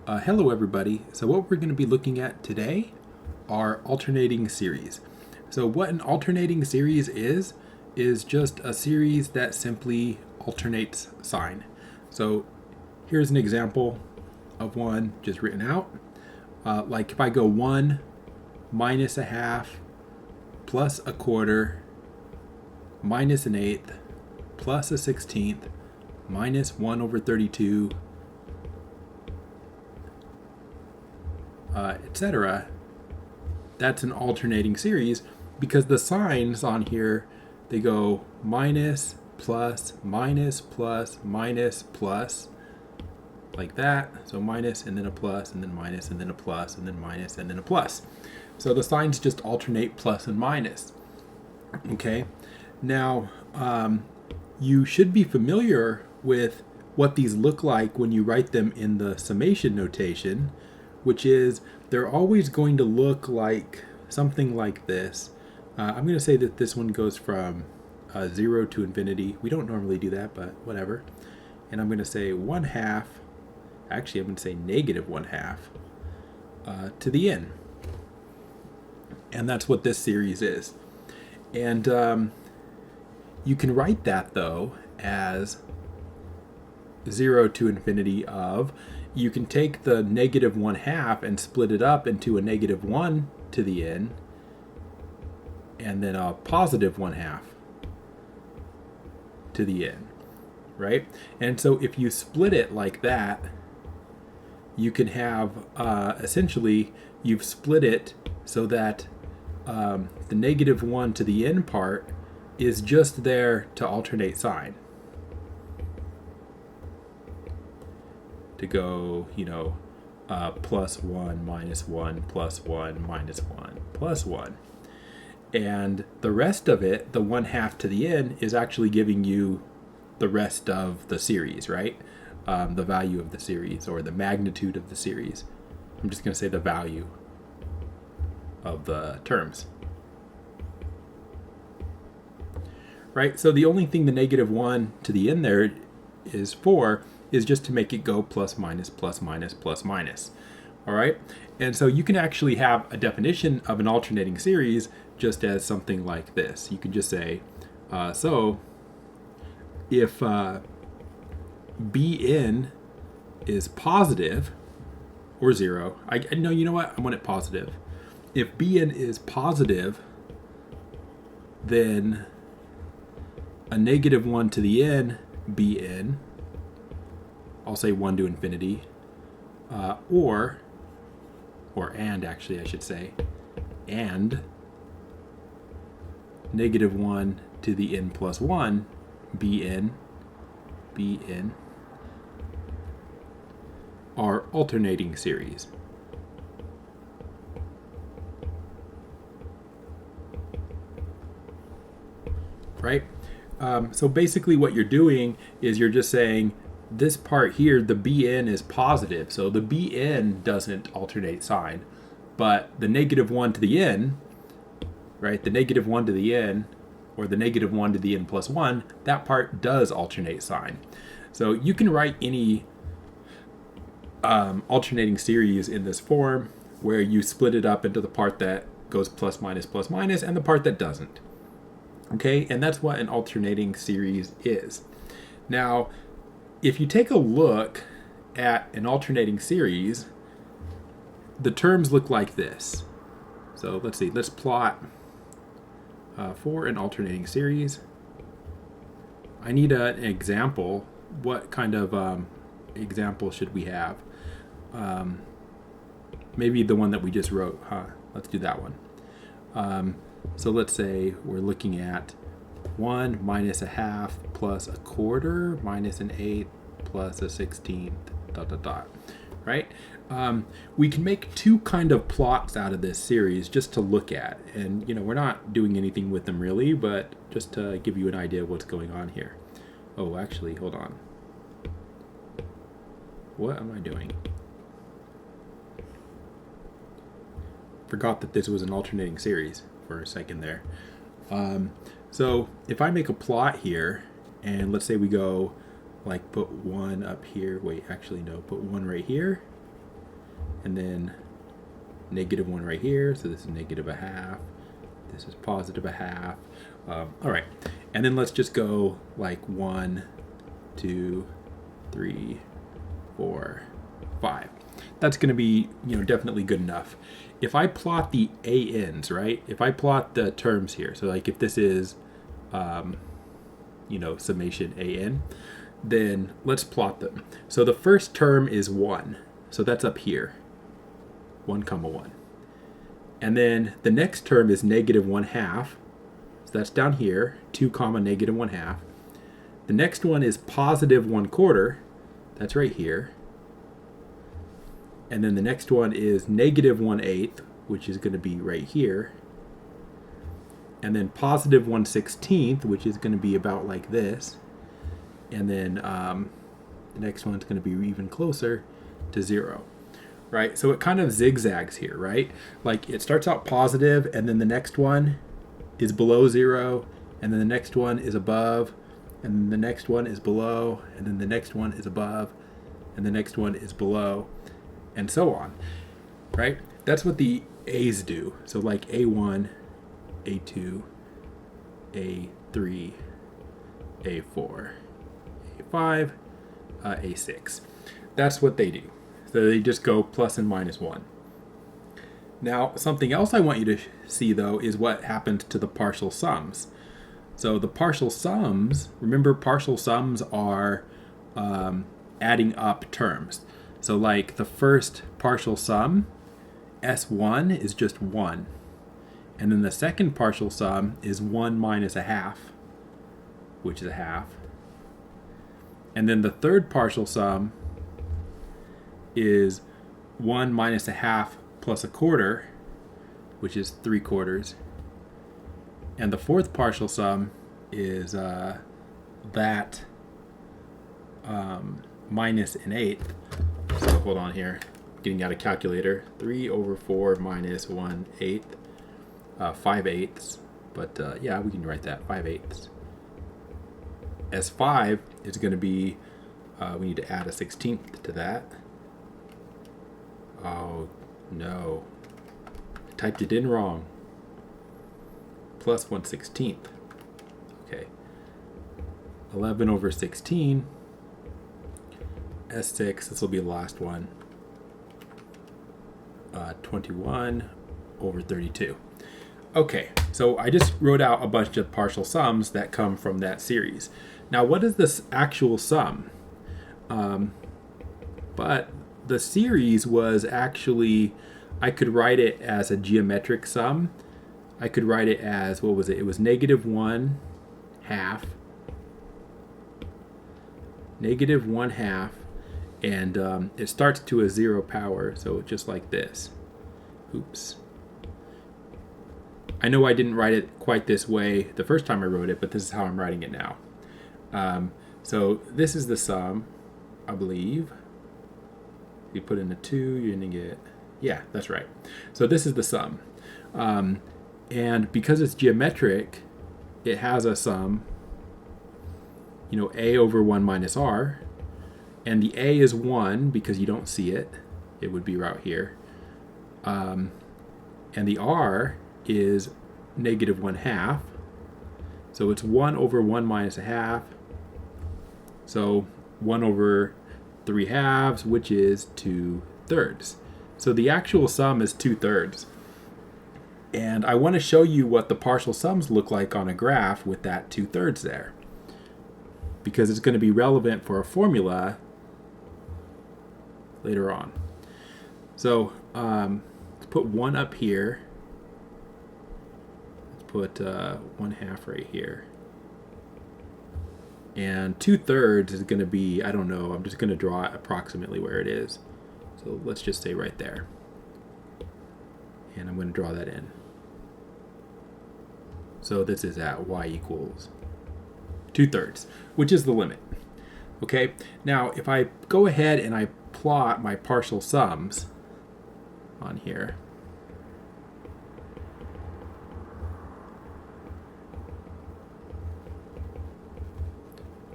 Hello everybody. So what we're going to be looking at today are alternating series. So what an alternating series is just a series that simply alternates sign. So here's an example of one just written out. Like if I go 1 minus a half plus a quarter minus an eighth plus a 16th minus 1 over 32 etc. That's an alternating series because the signs on here, they go minus, plus, minus, plus, minus, plus, like that. So minus and then a plus and then minus and then a plus and then minus and then a plus. So the signs just alternate plus and minus. Okay. Now, you should be familiar with what these look like when you write them in the summation notation, which is they're always going to look like something like this. I'm going to say that this one goes from 0 to infinity. We don't normally do that, but whatever. And I'm going to say 1/2, actually I'm going to say -1/2 to the n. And that's what this series is. And you can write that though as 0 to infinity of, you can take the -1/2 and split it up into a -1 to the n and then a +1/2 to the n, right? And so if you split it like that, you can have essentially you've split it so that the -1 to the n part is just there to alternate sign. To go, +1, -1, +1, -1, +1. And the rest of it, the 1/2 to the n, is actually giving you the rest of the series, right? The value of the series or the magnitude of the series. I'm just going to say the value of the terms. Right? So the only thing the -1 to the n there is for is just to make it go plus minus, plus minus, plus minus. All right? And so you can actually have a definition of an alternating series just as something like this. You can just say, so if Bn is positive or 0, no, you know what? I want it positive. If Bn is positive, then a -1 to the n, Bn, I'll say 1 to infinity, and actually I should say, and -1 to the n plus 1, Bn, are alternating series. Right? So basically what you're doing is you're just saying, this part here, the Bn is positive, so the Bn doesn't alternate sign, but the -1 to the n, right, the -1 to the n, or the -1 to the n plus 1, that part does alternate sign. So you can write any alternating series in this form where you split it up into the part that goes plus minus, and the part that doesn't. Okay, and that's what an alternating series is. Now, if you take a look at an alternating series, the terms look like this. So let's see, let's plot for an alternating series. I need an example. What kind of example should we have? Maybe the one that we just wrote, huh? Let's do that one. So let's say we're looking at 1 minus a half plus a quarter minus an eighth plus a 16th, ... right? We can make two kind of plots out of this series just to look at. And, we're not doing anything with them really, but just to give you an idea of what's going on here. Oh, actually, hold on. What am I doing? Forgot that this was an alternating series for a second there. So if I make a plot here, and let's say we go like put 1 up here. Wait, actually no, put 1 right here, and then negative 1 right here. So this is negative a half. This is positive a half. All right, and then let's just go like 1, 2, 3, 4, 5. That's going to be, definitely good enough. If I plot the ANs, right? If I plot the terms here, so like if this is, summation AN, then let's plot them. So the first term is 1. So that's up here, 1 comma 1. And then the next term is negative 1/2. So that's down here, 2 comma negative 1/2. The next one is positive 1/4. That's right here. And then the next one is negative 1/8, which is going to be right here. And then positive 1/16, which is going to be about like this. And then the next one's going to be even closer to 0, right? So it kind of zigzags here, right? Like it starts out positive, and then the next one is below 0, and then the next one is above, and then the next one is below, and then the next one is above, and the next one is below, and so on, right? That's what the A's do. So like A1, A2, A3, A4, A5, A6. That's what they do. So they just go plus and minus 1. Now, something else I want you to see, though, is what happens to the partial sums. So the partial sums, remember partial sums are adding up terms. So like the first partial sum, S1 is just 1. And then the second partial sum is 1 minus a half, which is a half. And then the third partial sum is 1 minus a half plus a quarter, which is 3/4. And the fourth partial sum is that minus an eighth. So hold on here, getting out a calculator. 3/4 minus 1/8, 5/8. But yeah, we can write that, 5/8. S5 is going to be, we need to add a 16th to that. Oh no, I typed it in wrong. Plus 1/16. Okay. 11/16. S6, this will be the last one. 21/32. Okay, so I just wrote out a bunch of partial sums that come from that series. Now, what is this actual sum? But the series was actually, I could write it as a geometric sum. I could write it as, what was it? It was negative 1/2, negative 1/2, and it starts to a 0 power, so just like this. Oops. I know I didn't write it quite this way the first time I wrote it, but this is how I'm writing it now. So this is the sum, I believe. You put in a 2, you're going to get, yeah, that's right. So this is the sum. And because it's geometric, it has a sum, a over 1 minus r. And the a is 1 because you don't see it. It would be right here. And the r is negative 1/2. So it's 1 over 1 minus a half. So 1 over 3/2, which is 2/3. So the actual sum is 2/3. And I want to show you what the partial sums look like on a graph with that 2/3 there, because it's going to be relevant for a formula later on. So let's put 1 up here. Let's put 1/2 right here. And 2/3 is going to be, I don't know, I'm just going to draw it approximately where it is. So let's just say right there. And I'm going to draw that in. So this is at y equals 2/3, which is the limit. Okay, now if I go ahead and I plot my partial sums on here,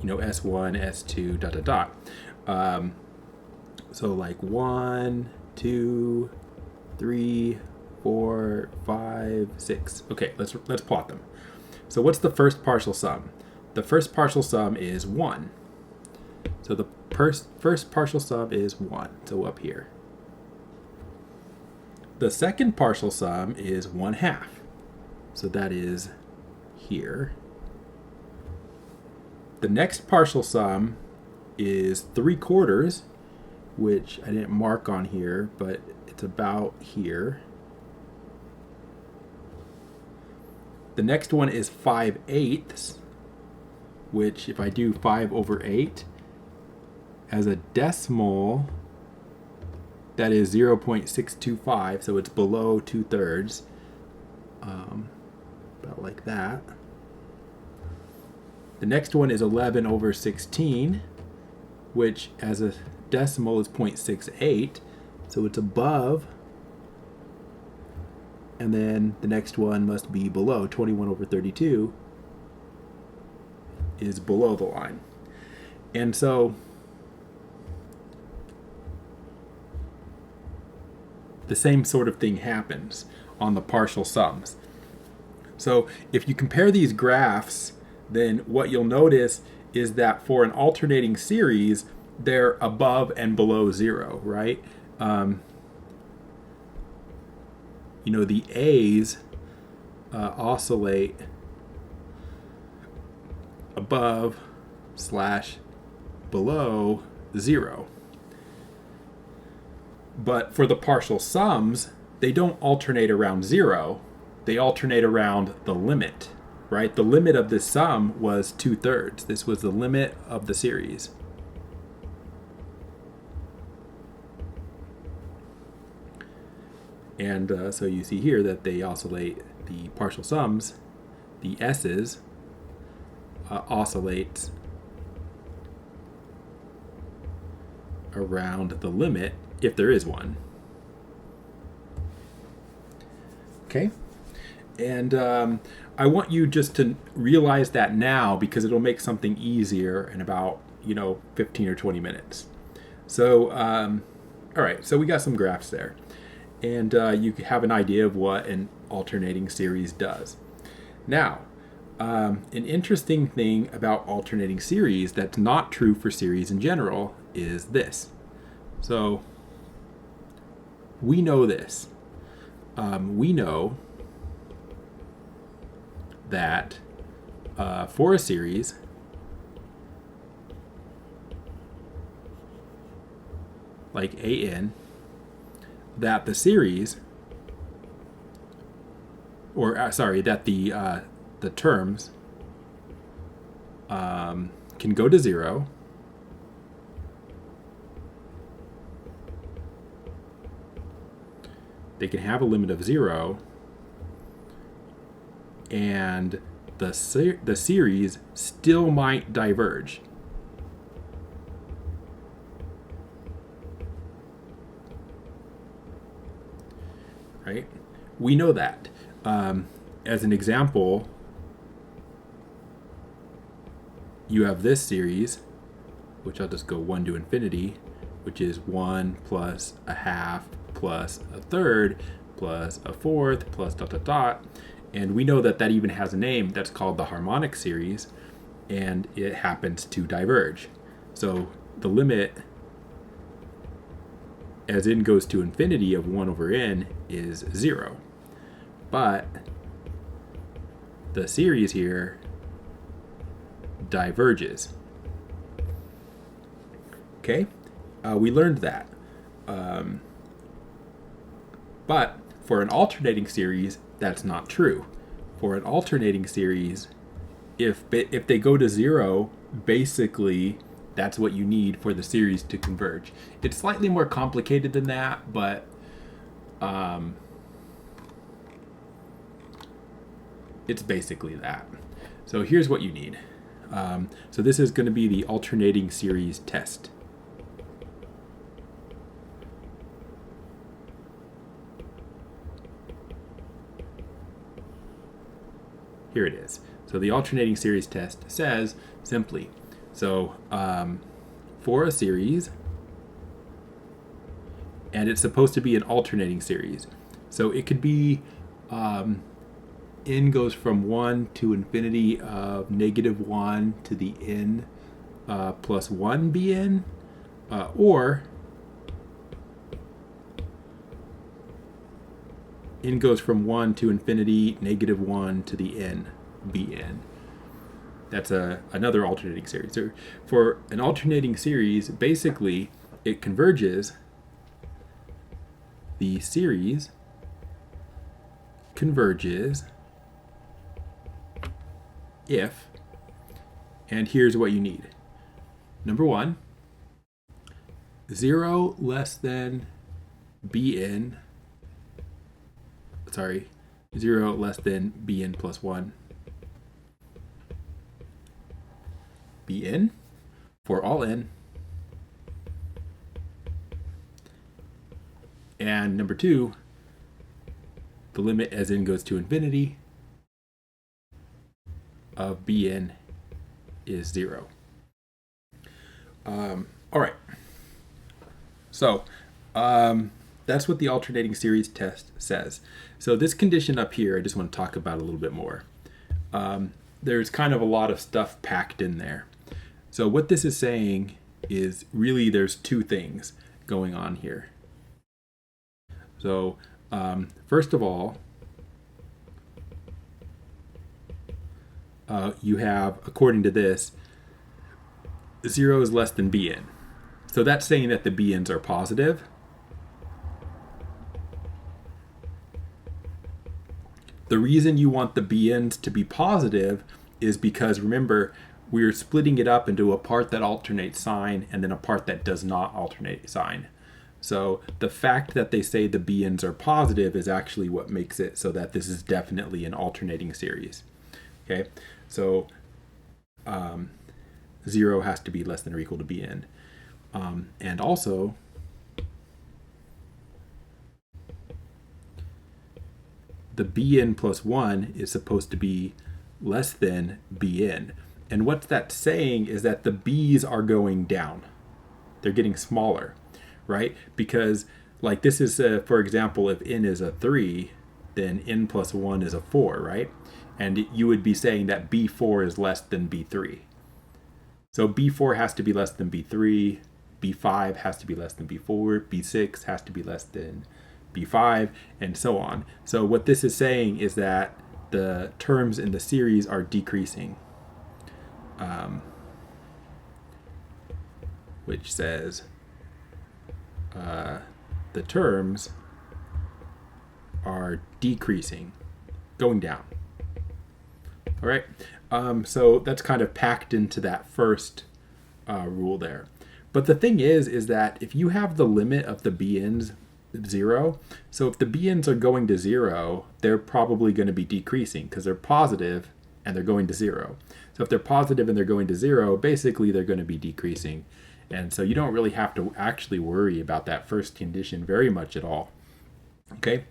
S1, S2, dot, dot, dot. So like 1, 2, 3, 4, 5, 6. Okay, let's plot them. So what's the first partial sum? The first partial sum is 1. So the first partial sum is 1, so up here. The second partial sum is 1/2, so that is here. The next partial sum is 3/4, which I didn't mark on here, but it's about here. The next one is 5/8, which if I do 5/8, as a decimal, that is 0.625, so it's below 2/3, about like that. The next one is 11/16, which as a decimal is 0.68, so it's above. And then the next one must be below. 21/32 is below the line. And so the same sort of thing happens on the partial sums. So if you compare these graphs, then what you'll notice is that for an alternating series, they're above and below 0, right? The A's oscillate above/below 0. But for the partial sums, they don't alternate around 0. They alternate around the limit, right? The limit of this sum was 2/3. This was the limit of the series. And so you see here that they oscillate, the partial sums, the S's, oscillates around the limit, if there is one. Okay? And I want you just to realize that now, because it'll make something easier in about 15 or 20 minutes. So, all right, so we got some graphs there. And you have an idea of what an alternating series does. Now, an interesting thing about alternating series that's not true for series in general is this. So we know this. We know that for a series, like AN, that the series, that the terms can go to 0, they can have a limit of 0, and the series still might diverge. Right? We know that. As an example, you have this series, which I'll just go 1 to infinity, which is 1 plus a half plus a third plus a fourth plus ... And we know that that even has a name. That's called the harmonic series, and it happens to diverge. So the limit as n goes to infinity of 1 over n is 0. But the series here diverges. Okay? We learned that. But for an alternating series, that's not true. For an alternating series, if they go to 0, basically that's what you need for the series to converge. It's slightly more complicated than that, but it's basically that. So here's what you need. So this is going to be the alternating series test. Here it is. So the alternating series test says simply, so for a series, and it's supposed to be an alternating series. So it could be n goes from 1 to infinity of -1 to the n plus 1 bn, or n goes from 1 to infinity -1 to the n bn. That's another alternating series. So for an alternating series, basically it converges. The series converges if, and here's what you need. Number one, 0 less than bn, 0 less than bn plus 1. Bn for all n. And number two, the limit as n goes to infinity of bn is 0. All right. So that's what the alternating series test says. So this condition up here, I just want to talk about a little bit more. There's kind of a lot of stuff packed in there. So what this is saying is really there's two things going on here. So first of all, you have, according to this, 0 is less than bn. So that's saying that the bn's are positive. The reason you want the bn's to be positive is because, remember, we're splitting it up into a part that alternates sign and then a part that does not alternate sign. So the fact that they say the bn's are positive is actually what makes it so that this is definitely an alternating series. Okay, so 0 has to be less than or equal to bn. And also, the bn plus 1 is supposed to be less than bn. And what that's saying is that the b's are going down. They're getting smaller, right? Because like this is, for example, if n is a 3, then n plus 1 is a 4, right? And you would be saying that b4 is less than b3. So b4 has to be less than b3, b5 has to be less than b4, b6 has to be less than b5, and so on. So what this is saying is that the terms in the series are decreasing, which says the terms are decreasing, going down. All right, so that's kind of packed into that first rule there. But the thing is that if you have the limit of the bn's 0, so if the bn's are going to 0, they're probably going to be decreasing because they're positive and they're going to 0. So if they're positive and they're going to 0, basically they're going to be decreasing. And so you don't really have to actually worry about that first condition very much at all. Okay,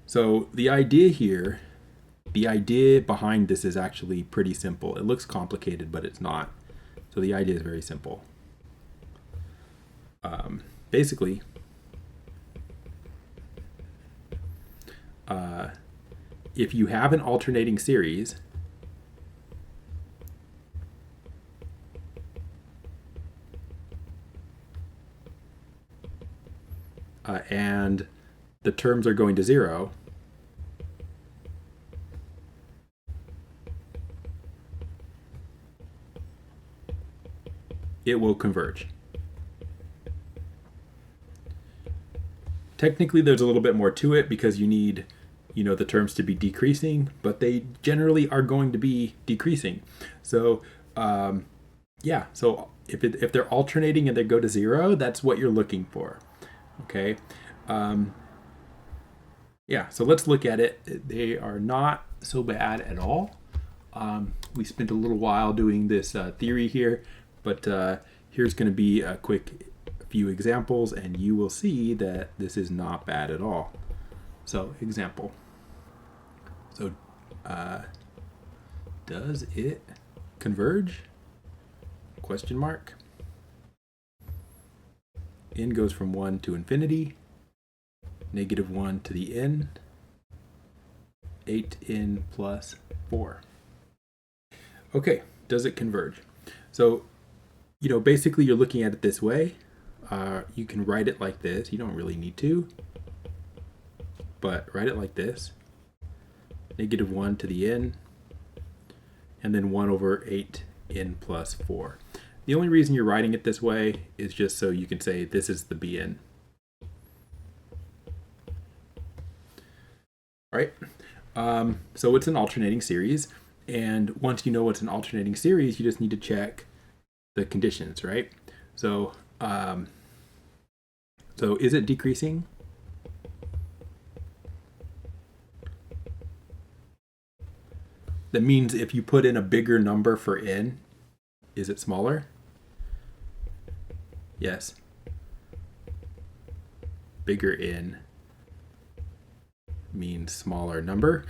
so the idea behind this is actually pretty simple. It looks complicated, but it's not. So the idea is very simple. Basically, if you have an alternating series, and the terms are going to 0, it will converge. Technically, there's a little bit more to it because you need, the terms to be decreasing, but they generally are going to be decreasing. So, yeah. So if they're alternating and they go to 0, that's what you're looking for. Okay. Yeah. So let's look at it. They are not so bad at all. We spent a little while doing this theory here, but here's going to be a quick few examples, and you will see that this is not bad at all. So, example. So, does it converge? Question mark. n goes from 1 to infinity, -1 to the n, 8n plus 4. Okay, does it converge? So, basically you're looking at it this way. You can write it like this. You don't really need to, but write it like this. -1 to the n, and then 1 over 8n plus 4. The only reason you're writing it this way is just so you can say this is the Bn. All right, so it's an alternating series, and once you know what's an alternating series, you just need to check the conditions, right? So, so is it decreasing? That means if you put in a bigger number for n, is it smaller? Yes. Bigger n means smaller number.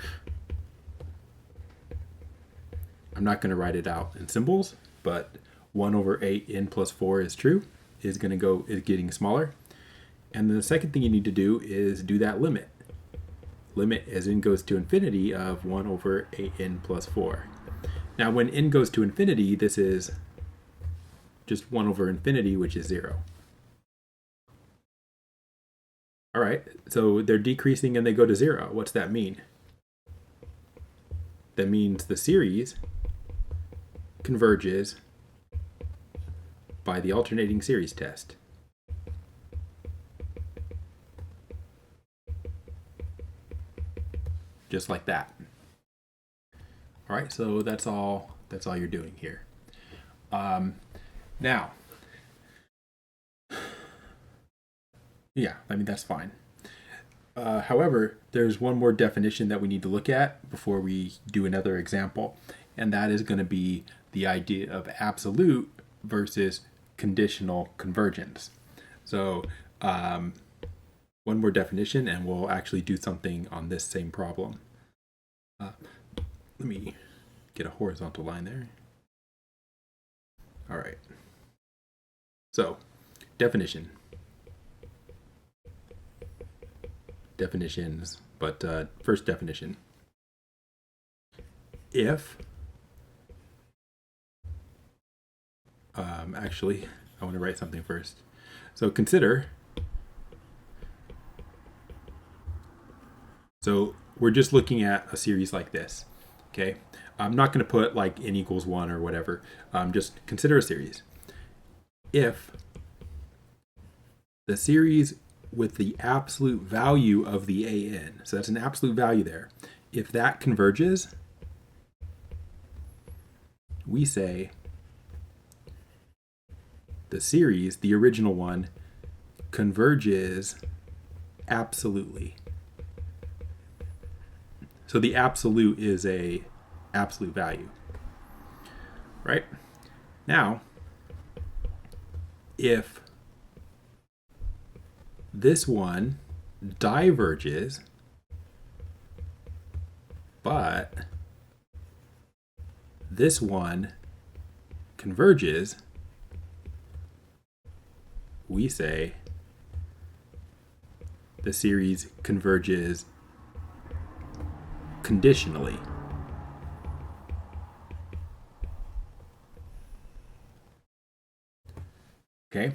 I'm not going to write it out in symbols, but 1 over 8n plus 4 is true, is getting smaller. And then the second thing you need to do is do that limit. Limit as n goes to infinity of 1 over 8n plus 4. Now when n goes to infinity, this is just 1 over infinity, which is 0. All right, so they're decreasing and they go to 0. What's that mean? That means the series converges by the alternating series test. Just like that. All right, so that's all you're doing here. Now, yeah, I mean, that's fine. However, there's one more definition that we need to look at before we do another example, and that is going to be the idea of absolute versus conditional convergence. So, one more definition, and we'll actually do something on this same problem. Let me get a horizontal line there. All right. So, definitions, but first definition. If, actually, I want to write something first. So consider, so we're just looking at a series like this, okay? I'm not going to put like n equals 1 or whatever. Just consider a series. If the series with the absolute value of the an, so that's an absolute value there, if that converges, we say the series, the original one, converges absolutely. So the absolute is a absolute value, right? Now, if this one diverges, but this one converges, we say the series converges conditionally. Okay?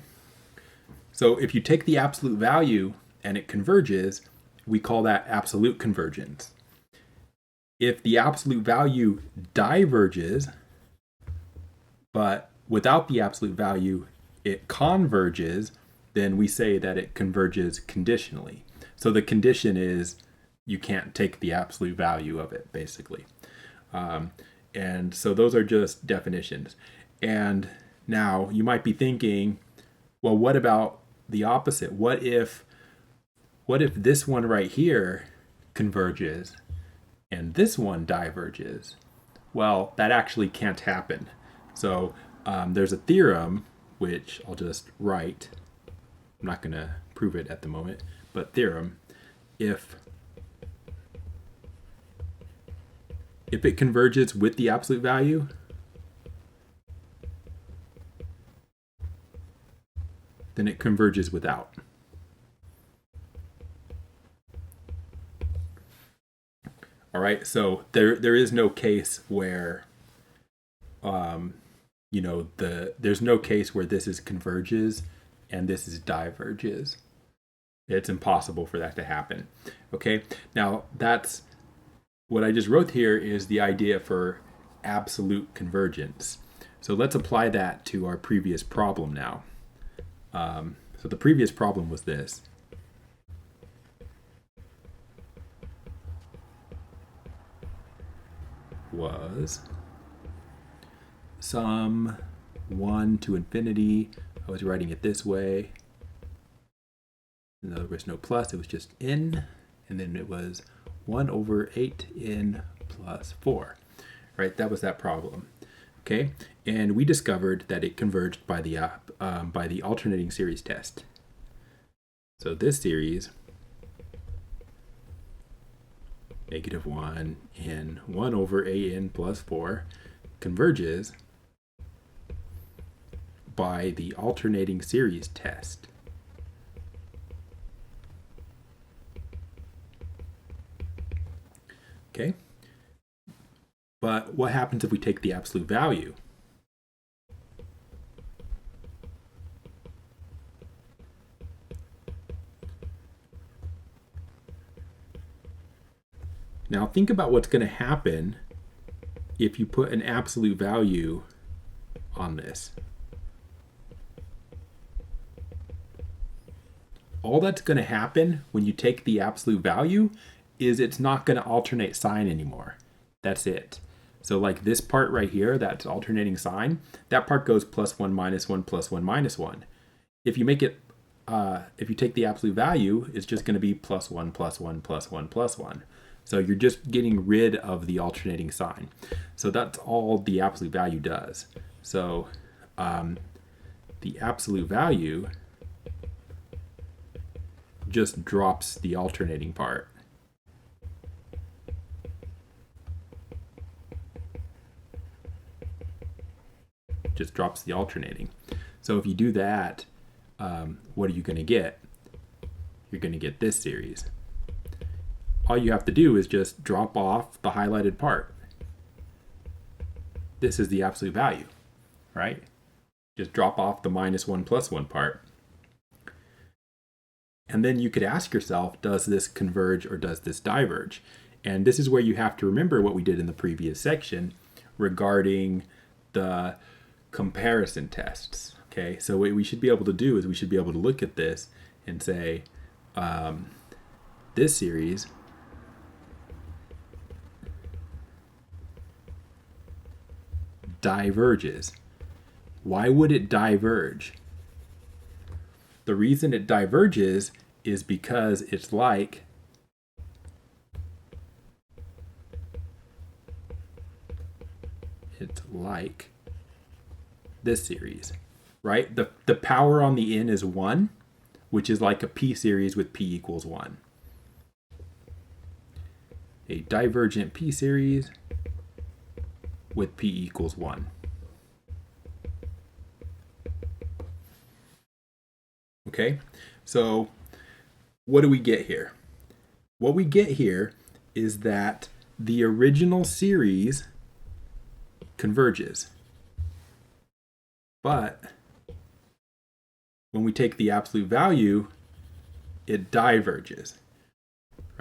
So if you take the absolute value and it converges, we call that absolute convergence. If the absolute value diverges, but without the absolute value it converges, then we say that it converges conditionally. So the condition is you can't take the absolute value of it, basically. And so those are just definitions. And now you might be thinking, well, what about the opposite? What if this one right here converges and this one diverges? Well, that actually can't happen. So there's a theorem, which I'll just write. I'm not going to prove it at the moment, but theorem, if it converges with the absolute value, then it converges without. All right, so there is no case where, there's no case where this is converges and this is diverges. It's impossible for that to happen. Okay, now that's what I just wrote here is the idea for absolute convergence. So let's apply that to our previous problem now. So the previous problem was this. Was sum 1 to infinity. I was writing it this way. There was no plus, it was just n, and then it was 1 over 8n plus 4. Right, that was that problem. Okay, and we discovered that it converged by the alternating series test. So this series, -1 n 1 over an plus 4, converges by the alternating series test. Okay, but what happens if we take the absolute value? Now think about what's going to happen if you put an absolute value on this. All that's going to happen when you take the absolute value is it's not going to alternate sign anymore. That's it. So like this part right here, that's alternating sign, that part goes +1 -1 +1 -1. If you make it, if you take the absolute value, it's just going to be +1 +1 +1 +1. So you're just getting rid of the alternating sign. So that's all the absolute value does. So the absolute value just drops the alternating part. Just drops the alternating. So if you do that, what are you going to get? You're going to get this series. All you have to do is just drop off the highlighted part. This is the absolute value, right? Just drop off the -1 +1 part. And then you could ask yourself, does this converge or does this diverge? And this is where you have to remember what we did in the previous section regarding the comparison tests. Okay, so what we should be able to do is we should be able to look at this and say, this series diverges. Why would it diverge? The reason it diverges is because it's like this series, right? The power on the n is 1, which is like a p series with p equals 1. A divergent p series with p equals 1. Okay, so what do we get here? What we get here is that the original series converges. But when we take the absolute value, it diverges,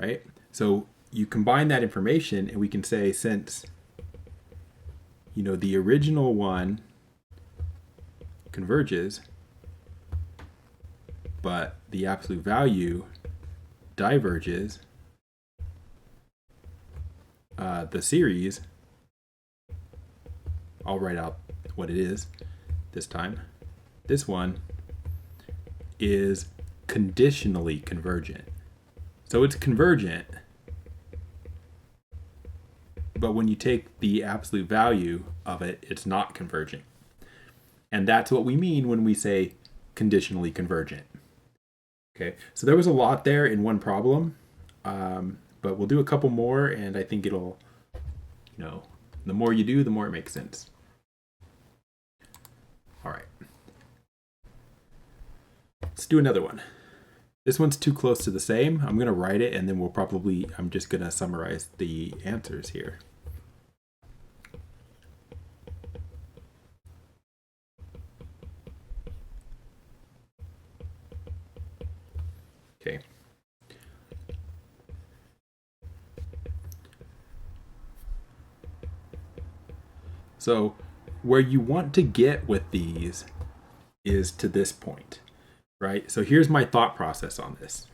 right? So you combine that information and we can say, since the original one converges, but the absolute value diverges, the series, I'll write out what it is this time. This one is conditionally convergent. So it's convergent, but when you take the absolute value of it, it's not convergent. And that's what we mean when we say conditionally convergent. Okay, so there was a lot there in one problem, but we'll do a couple more, and I think it'll, the more you do, the more it makes sense. All right. Let's do another one. This one's too close to the same. I'm going to write it, and then I'm just going to summarize the answers here. Okay. So where you want to get with these is to this point, right? So here's my thought process on this.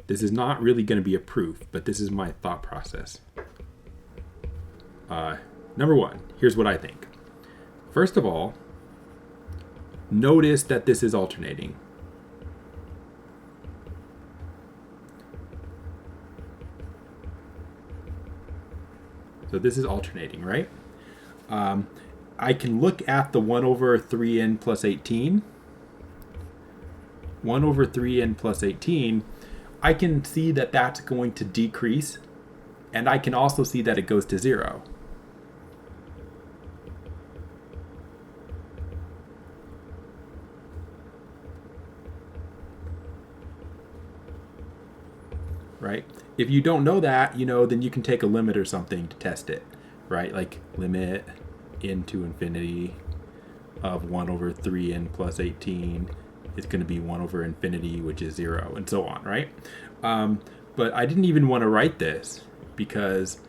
This is not really going to be a proof, but this is my thought process. Number one, here's what I think. First of all, notice that this is alternating. So this is alternating, right? I can look at the 1 over 3n plus 18. 1 over 3n plus 18, I can see that that's going to decrease, and I can also see that it goes to 0. Right? If you don't know that, then you can take a limit or something to test it, right? Like limit into infinity of 1 over 3n plus 18 is going to be 1 over infinity, which is 0, and so on, right? But I didn't even want to write this because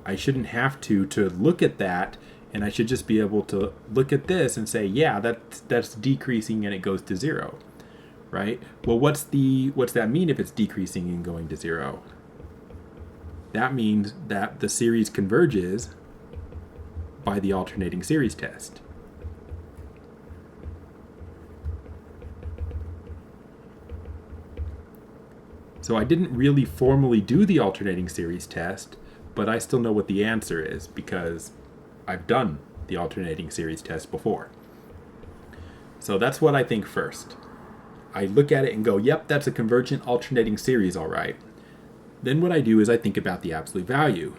I shouldn't have to look at that, and I should just be able to look at this and say, yeah, that's decreasing and it goes to 0. Right? Well, what's that mean if it's decreasing and going to 0? That means that the series converges by the alternating series test. So I didn't really formally do the alternating series test, but I still know what the answer is because I've done the alternating series test before. So that's what I think first. I look at it and go, yep, that's a convergent alternating series, all right. Then what I do is I think about the absolute value.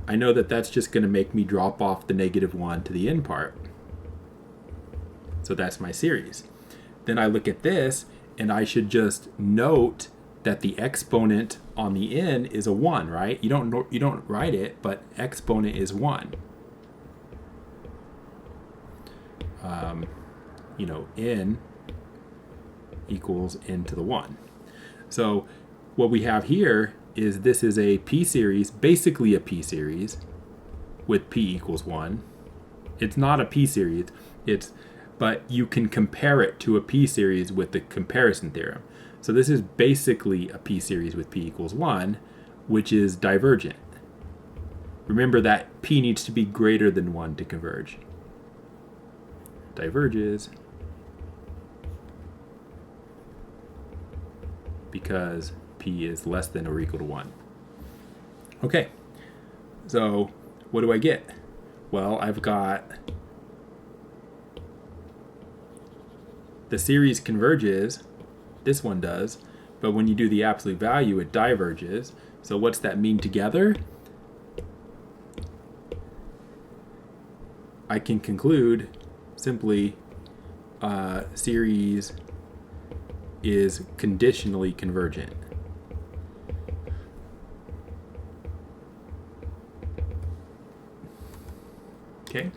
I know that that's just going to make me drop off the -1 to the n part. So that's my series. Then I look at this, and I should just note that the exponent on the n is a 1, right? You don't write it, but exponent is 1. N equals n to the 1. So what we have here is this is a p series, basically a p series with p equals 1. It's not a p series, but you can compare it to a p series with the comparison theorem. So this is basically a p series with p equals 1, which is divergent. Remember that p needs to be greater than 1 to converge. Diverges because p is less than or equal to 1. Okay, so what do I get? Well, I've got the series converges, this one does, but when you do the absolute value, it diverges. So what's that mean together? I can conclude simply series is conditionally convergent. Okay.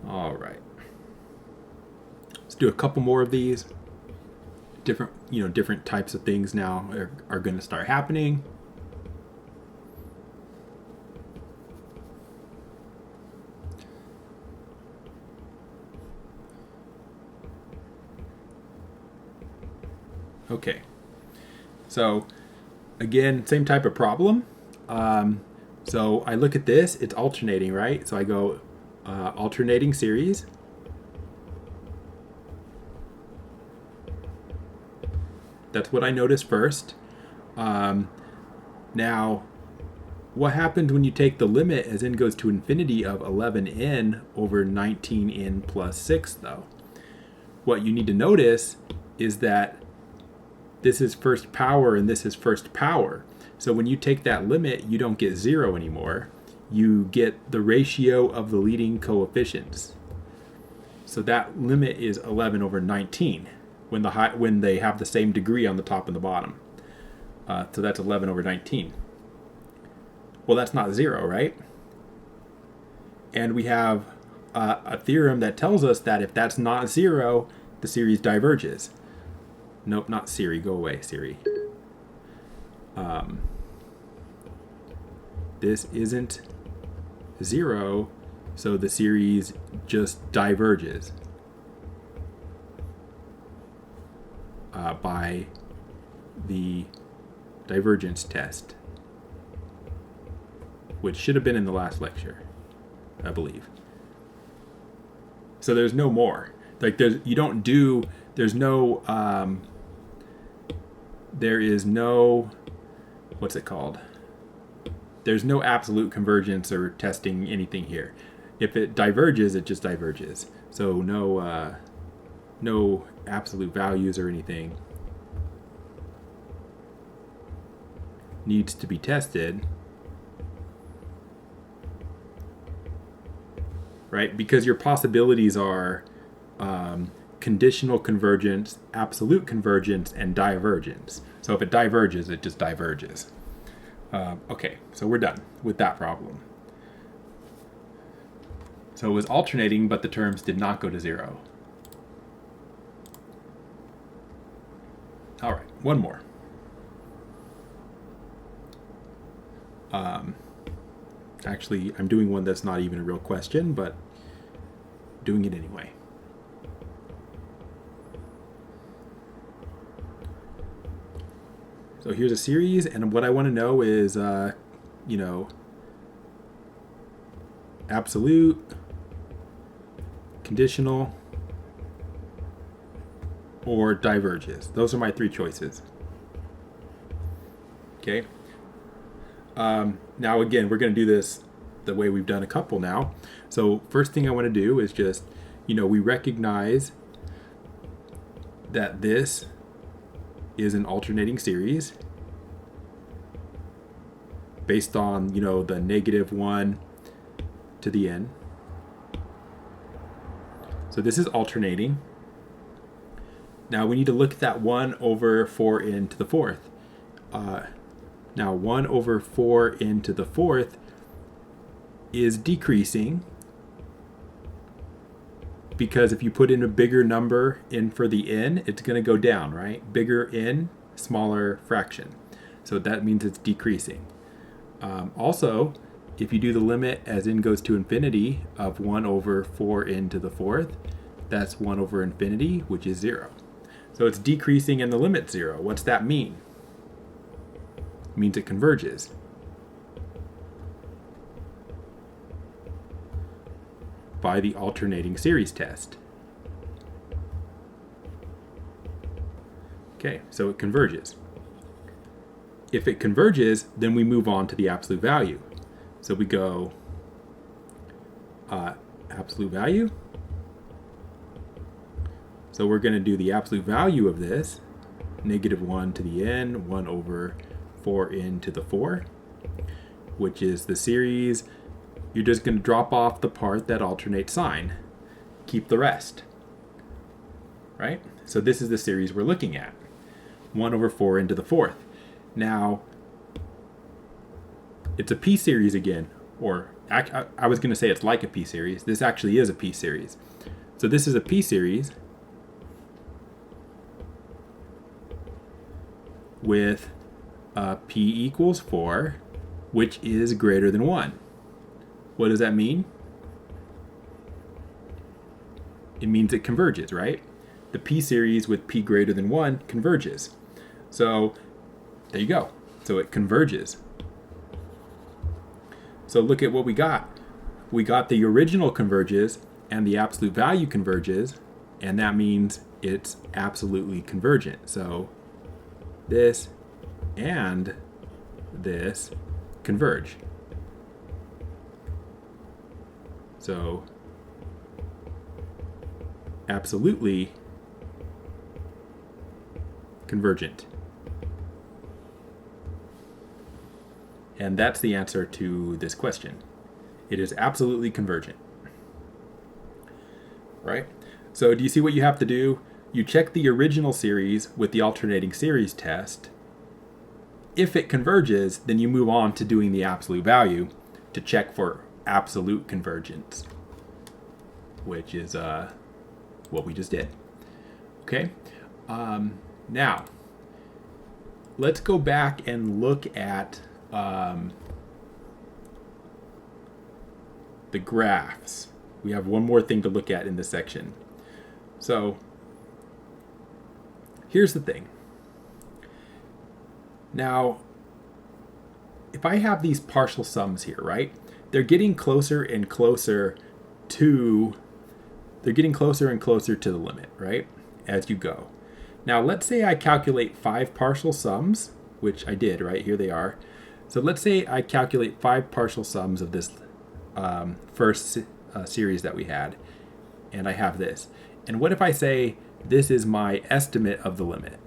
All right. Let's do a couple more of these. Different types of things now are going to start happening. Okay. So again, same type of problem. So I look at this, it's alternating, right? So I go alternating series. That's what I notice first. Now, what happens when you take the limit as n goes to infinity of 11n over 19n plus 6, though? What you need to notice is that this is first power and this is first power. So when you take that limit, you don't get 0 anymore. You get the ratio of the leading coefficients. So that limit is 11 over 19 when they have the same degree on the top and the bottom. So that's 11 over 19. Well, that's not 0, right? And we have a theorem that tells us that if that's not 0, the series diverges. Nope, not Siri. Go away, Siri. This isn't 0, so the series just diverges by the divergence test, which should have been in the last lecture, I believe. So there's no more. Like there is no, what's it called? There's no absolute convergence or testing anything here. If it diverges, it just diverges. So no absolute values or anything needs to be tested, right? Because your possibilities are conditional convergence, absolute convergence, and divergence. So if it diverges, it just diverges. Okay, so we're done with that problem. So it was alternating, but the terms did not go to 0. All right, one more. Actually, I'm doing one that's not even a real question, but doing it anyway. So here's a series, and what I want to know is, absolute, conditional, or diverges. Those are my three choices. Okay. Now again, we're going to do this the way we've done a couple now. So first thing I want to do is just, we recognize that this is an alternating series based on, the -1 to the n. So this is alternating. Now we need to look at that 1 over 4n to the fourth. Now 1 over 4n to the fourth is decreasing because if you put in a bigger number in for the n, it's going to go down, right? Bigger n, smaller fraction. So that means it's decreasing. Also, if you do the limit as n goes to infinity of 1 over 4n to the fourth, that's 1 over infinity, which is 0. So it's decreasing and the limit's 0. What's that mean? It means it converges. By the alternating series test. Okay, so it converges. If it converges, then we move on to the absolute value. So we go absolute value. So we're going to do the absolute value of this, -1 to the n, 1 over 4n to the 4, which is the series. You're just going to drop off the part that alternates sign. Keep the rest. Right? So this is the series we're looking at. 1 over 4n to the fourth. Now, it's a p-series again, or I was going to say it's like a p-series. This actually is a p-series. So this is a p-series with p equals 4, which is greater than 1. What does that mean? It means it converges, right? The p-series with p greater than 1 converges. So there you go. So it converges. So look at what we got. We got the original converges and the absolute value converges, and that means it's absolutely convergent. So this and this converge. So absolutely convergent. And that's the answer to this question. It is absolutely convergent. Right? So do you see what you have to do? You check the original series with the alternating series test. If it converges, then you move on to doing the absolute value to check for absolute convergence, which is what we just did. Okay? Now, let's go back and look at the graphs. We have one more thing to look at in this section. So, here's the thing. Now, if I have these partial sums here, right? They're getting closer and closer to the limit, right? As you go. Now, let's say I calculate 5 partial sums, which I did, right? Here they are. So let's say I calculate 5 partial sums of this first series that we had, and I have this. And what if I say this is my estimate of the limit?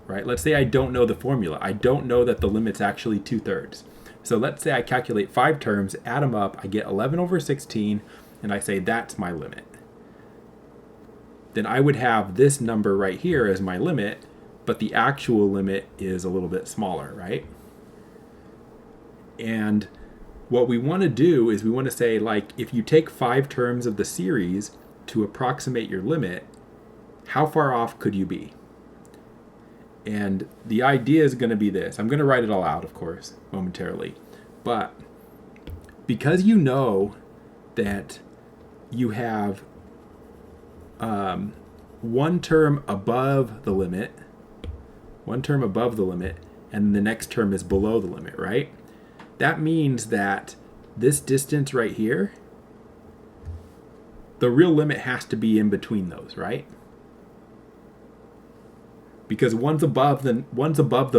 Right? Let's say I don't know the formula. I don't know that the limit's actually 2/3. So let's say I calculate 5 terms, add them up, I get 11 over 16, and I say that's my limit. Then I would have this number right here as my limit, but the actual limit is a little bit smaller, right? And what we want to do is we want to say, like, if you take 5 terms of the series to approximate your limit, how far off could you be? And the idea is going to be this. I'm going to write it all out, of course, momentarily. But because you know that you have one term above the limit, and the next term is below the limit, right? That means that this distance right here, the real limit has to be in between those, right? Because one's above the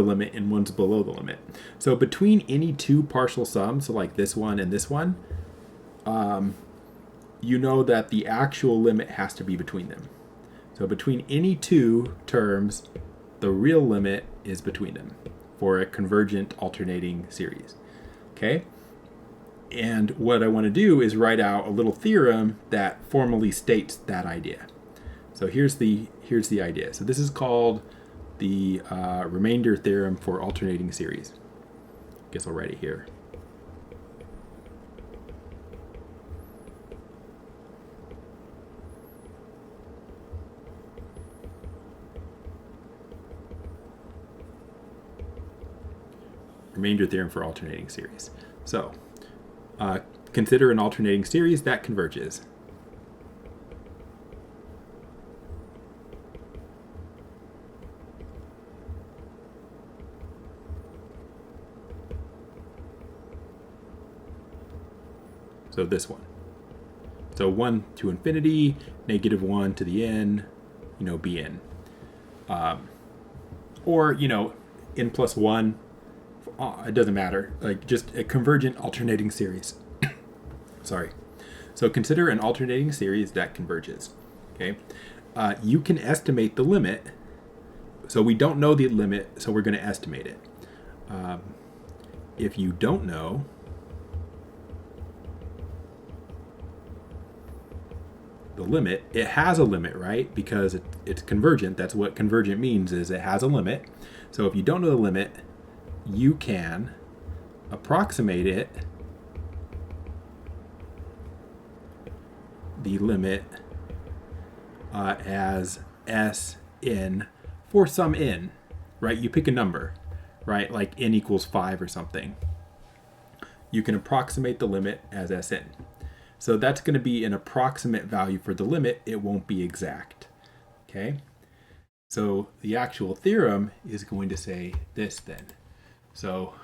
limit and one's below the limit. So between any 2 partial sums, so like this one and this one, you know that the actual limit has to be between them. So between any 2 terms, the real limit is between them for a convergent alternating series. Okay? And what I want to do is write out a little theorem that formally states that idea. So here's the idea. So this is called the remainder theorem for alternating series. I guess I'll write it here. Remainder theorem for alternating series. So, consider an alternating series that converges. So this one. So 1 to infinity, -1 to the n, bn. Or, n plus 1, it doesn't matter. Like just a convergent alternating series. Sorry. So consider an alternating series that converges. Okay. You can estimate the limit. So we don't know the limit, so we're going to estimate it. If you don't know the limit, it has a limit, right? Because it's convergent. That's what convergent means, is it has a limit. So if you don't know the limit, you can approximate it, the limit, as Sn for some n, right? You pick a number, right? Like n equals 5 or something. You can approximate the limit as Sn. So that's going to be an approximate value for the limit. It won't be exact. Okay? So the actual theorem is going to say this then. So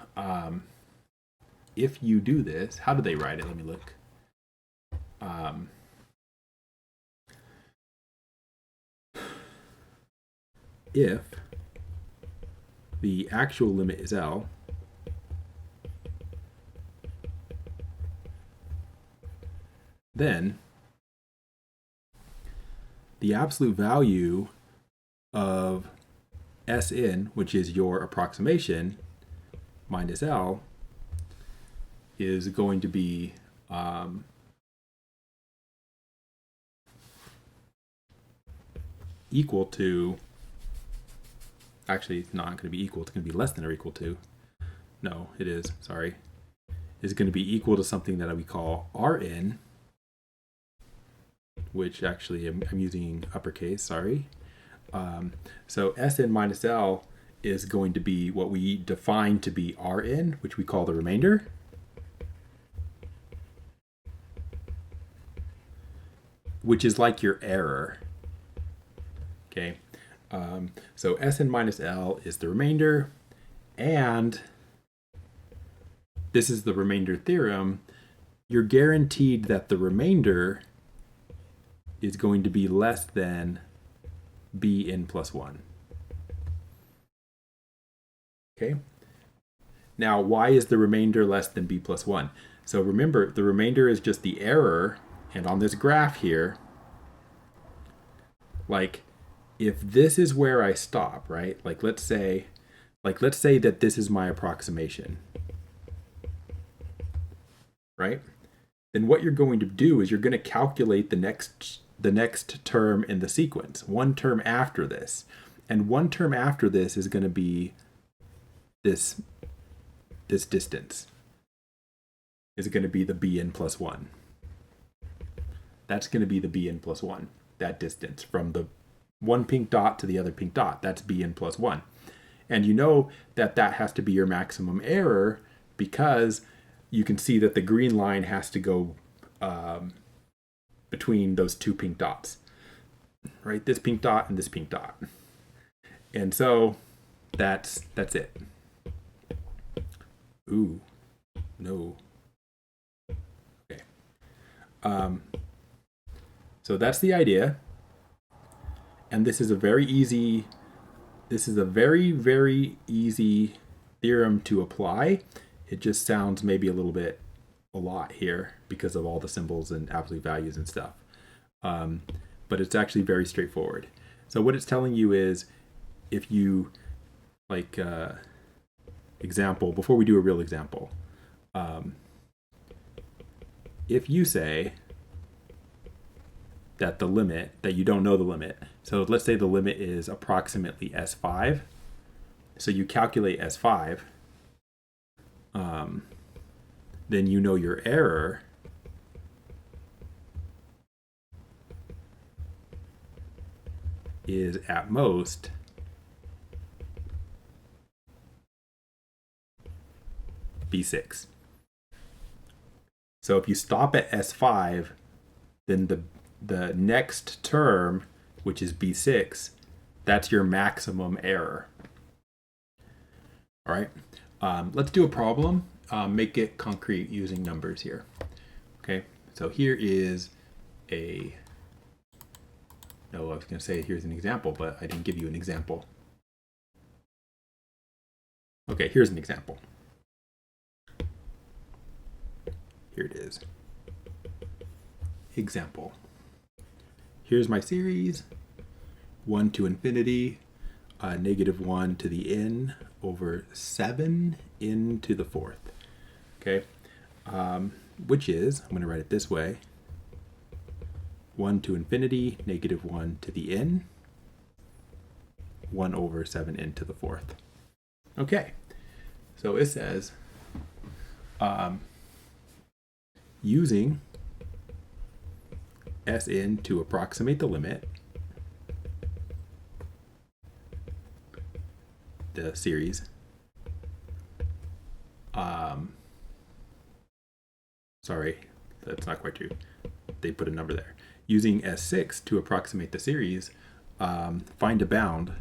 if you do this, how do they write it? Let me look. if the actual limit is L, then the absolute value of Sn, which is your approximation, minus L, is going to be equal to, actually it's not going to be equal, it's going to be less than or equal to, no, it is, sorry, is going to be equal to something that we call Rn, which actually I'm using uppercase, sorry. So Sn minus L is going to be what we define to be Rn, which we call the remainder. Which is like your error. Okay, so Sn minus L is the remainder, and this is the remainder theorem. You're guaranteed that the remainder is going to be less than Bn plus 1. Okay, now why is the remainder less than B plus 1? So remember, the remainder is just the error, and on this graph here, like, if this is where I stop, right? Like let's say that this is my approximation, right? Then what you're going to do is you're going to calculate the next term in the sequence, one term after this. And one term after this is going to be this distance. Is going to be the Bn plus 1. That's going to be the Bn plus 1. That distance from the one pink dot to the other pink dot, that's Bn plus 1. And you know that that has to be your maximum error because you can see that the green line has to go between those two pink dots, right? This pink dot and this pink dot. And so that's it. Ooh, no. Okay. So that's the idea. And this is a very, very easy theorem to apply. It just sounds maybe a lot here because of all the symbols and absolute values and stuff. But it's actually very straightforward. So what it's telling you is, if you, like, example, before we do a real example, if you say that the limit, that you don't know the limit, so let's say the limit is approximately S5, so you calculate S5, then you know your error is at most B6. So if you stop at S5, then the next term, which is B6, that's your maximum error. All right, let's do a problem. Make it concrete using numbers here. Okay, so here is I was going to say here's an example, but I didn't give you an example. Okay, here's an example. Here it is. Example. Here's my series, 1 to infinity, -1 to the n over 7 n to the 4th. Okay, which is, I'm going to write it this way, 1 to infinity, -1 to the n, 1 over 7n to the 4th. Okay, so it says, using Sn to approximate the limit, the series, sorry, that's not quite true. They put a number there. Using S6 to approximate the series, find a bound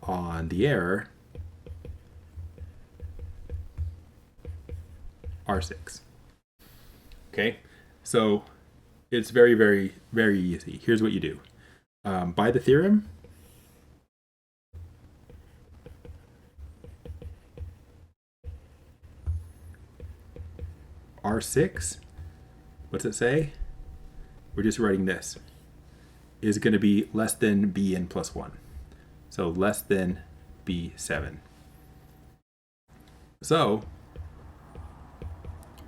on the error R6. Okay, so It's very, very, very easy. Here's what you do. By the theorem, R6, what's it say? We're just writing this. Is going to be less than Bn plus 1. So less than B7. So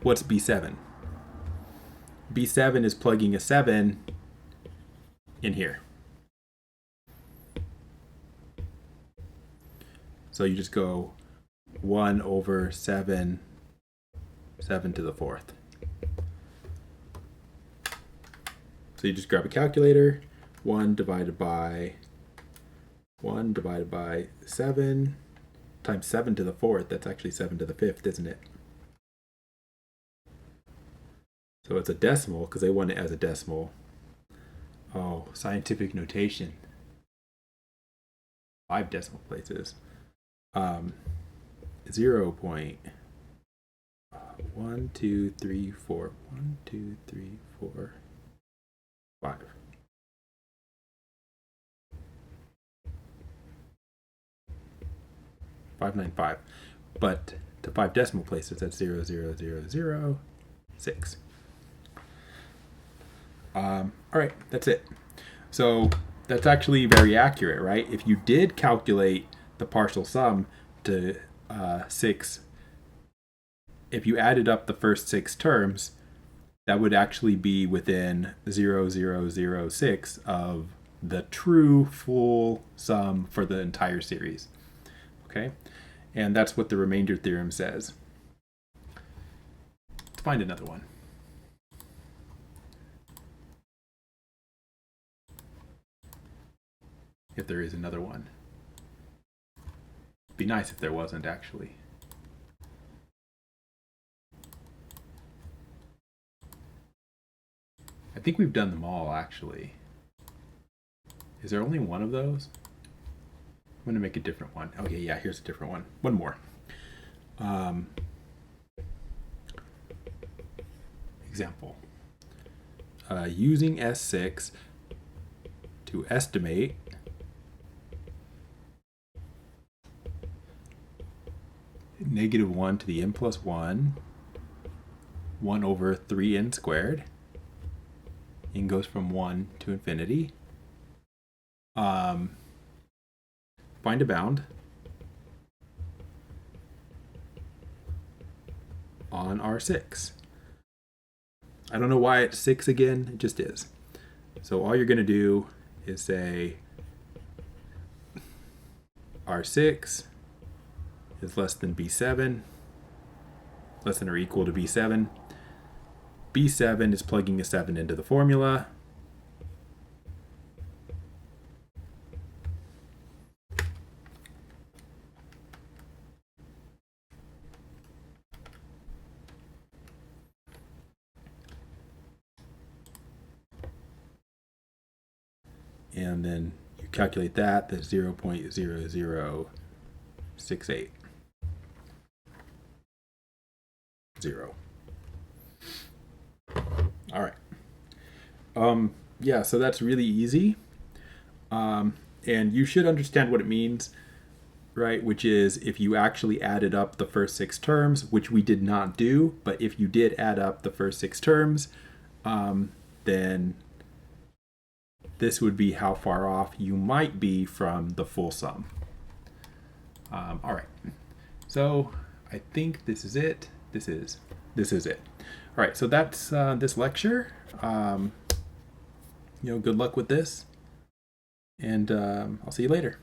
what's B7? B7 is plugging a 7 in here. So you just go 1 over 7, 7 to the 4th. So you just grab a calculator, 1 divided by 7 times 7 to the 4th. That's actually 7 to the 5th, isn't it? So it's a decimal because they want it as a decimal. Oh, scientific notation. 5 decimal places. 0.1, 2, 3, 4. 1, 2, 3, 4, 5. .595, but to 5 decimal places, that's 0.00006. All right, that's it. So that's actually very accurate, right? If you did calculate the partial sum to 6, if you added up the first 6 terms, that would actually be within 0.0006 of the true full sum for the entire series. Okay, and that's what the remainder theorem says. Let's find another one. If there is another one. It'd be nice if there wasn't, actually. I think we've done them all, actually. Is there only one of those? I'm going to make a different one. Okay, yeah, here's a different one. One more. Example. Using S6 to estimate -1 to the n plus 1, 1 over 3n squared. N goes from 1 to infinity. Find a bound on R6. I don't know why it's 6 again, it just is. So all you're going to do is say R6 is less than B7, less than or equal to B7. B7 is plugging a 7 into the formula. And then you calculate that, that's 0.0068. 0. All right. Yeah, so that's really easy. And you should understand what it means, right? Which is if you actually added up the first 6 terms, which we did not do, but if you did add up the first 6 terms, then this would be how far off you might be from the full sum. All right. So I think this is it. This is it. All right. So that's this lecture. Good luck with this, and I'll see you later.